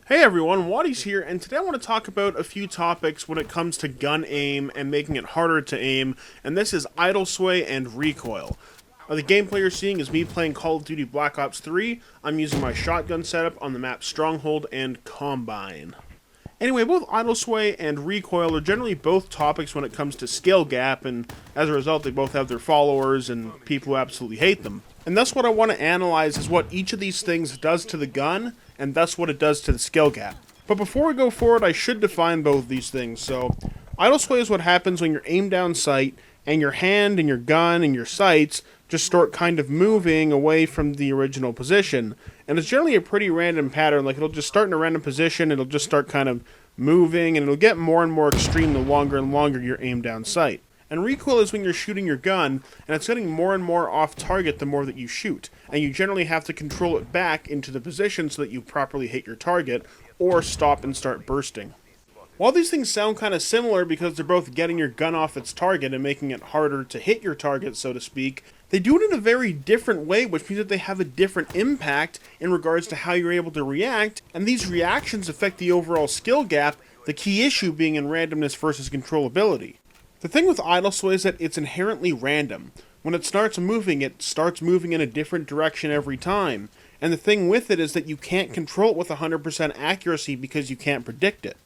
Hey everyone, Waddy's here, and today I want to talk about a few topics when it comes to gun aim and making it harder to aim, and this is Idle Sway and Recoil. The gameplay you're seeing is me playing Call of Duty Black Ops 3. I'm using my shotgun setup on the map Stronghold and Combine. Anyway, both Idle Sway and Recoil are generally both topics when it comes to skill gap, and as a result they both have their followers and people who absolutely hate them. And thus what I want to analyze is what each of these things does to the gun, and thus what it does to the skill gap. But before we go forward, I should define both of these things. So, idle sway is what happens when you're aimed down sight, and your hand and your gun and your sights just start kind of moving away from the original position. And it's generally a pretty random pattern, like it'll just start in a random position, it'll just start kind of moving, and it'll get more and more extreme the longer and longer you're aimed down sight. And recoil is when you're shooting your gun, and it's getting more and more off target the more that you shoot. And you generally have to control it back into the position so that you properly hit your target, or stop and start bursting. While these things sound kind of similar because they're both getting your gun off its target and making it harder to hit your target, so to speak, they do it in a very different way, which means that they have a different impact in regards to how you're able to react, and these reactions affect the overall skill gap, the key issue being in randomness versus controllability. The thing with idle sway is that it's inherently random. When it starts moving in a different direction every time. And the thing with it is that you can't control it with 100% accuracy because you can't predict it.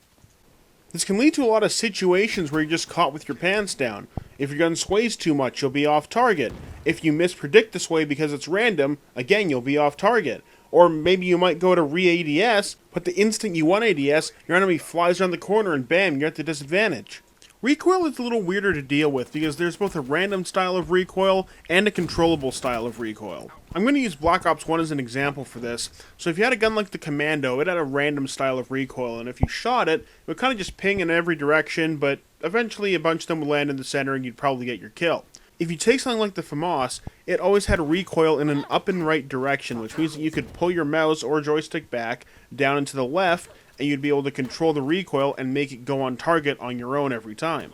This can lead to a lot of situations where you're just caught with your pants down. If your gun sways too much, you'll be off target. If you mispredict the sway because it's random, again, you'll be off target. Or maybe you might go to re-ADS, but the instant you want ADS, your enemy flies around the corner and bam, you're at the disadvantage. Recoil is a little weirder to deal with because there's both a random style of recoil and a controllable style of recoil. I'm going to use Black Ops 1 as an example for this. So if you had a gun like the Commando, it had a random style of recoil, and if you shot it, it would kind of just ping in every direction, but eventually a bunch of them would land in the center and you'd probably get your kill. If you take something like the FAMAS, it always had a recoil in an up and right direction, which means that you could pull your mouse or joystick back, down and to the left, and you'd be able to control the recoil and make it go on target on your own every time.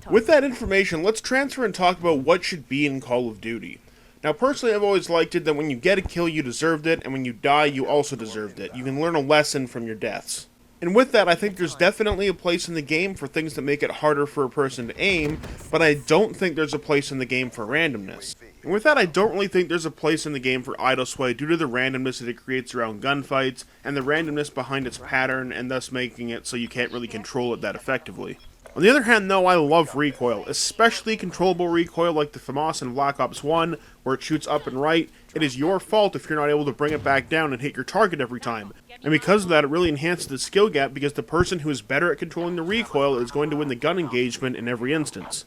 With that information, let's transfer and talk about what should be in Call of Duty. Now personally, I've always liked it that when you get a kill, you deserved it, and when you die, you also deserved it. You can learn a lesson from your deaths. And with that, I think there's definitely a place in the game for things that make it harder for a person to aim, but I don't think there's a place in the game for randomness. And with that, I don't really think there's a place in the game for idle sway due to the randomness that it creates around gunfights, and the randomness behind its pattern, and thus making it so you can't really control it that effectively. On the other hand, though, I love recoil, especially controllable recoil like the FAMAS in Black Ops 1, where it shoots up and right. It is your fault if you're not able to bring it back down and hit your target every time. And because of that, it really enhances the skill gap because the person who is better at controlling the recoil is going to win the gun engagement in every instance.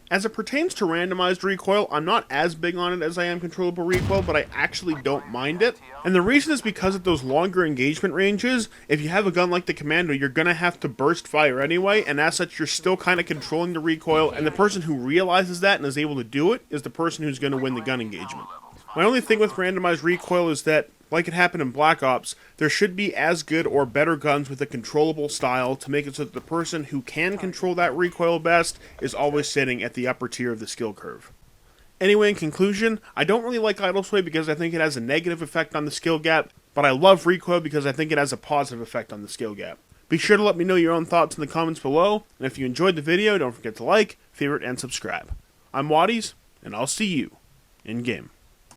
As it pertains to randomized recoil, I'm not as big on it as I am controllable recoil, but I actually don't mind it. And the reason is because of those longer engagement ranges. If you have a gun like the Commando, you're going to have to burst fire anyway, and as such, you're still kind of controlling the recoil, and the person who realizes that and is able to do it is the person who's going to win the gun engagement. My only thing with randomized recoil is that, like it happened in Black Ops, there should be as good or better guns with a controllable style to make it so that the person who can control that recoil best is always sitting at the upper tier of the skill curve. Anyway, in conclusion, I don't really like idle sway because I think it has a negative effect on the skill gap, but I love recoil because I think it has a positive effect on the skill gap. Be sure to let me know your own thoughts in the comments below, and if you enjoyed the video, don't forget to like, favorite, and subscribe. I'm Waddies, and I'll see you in game.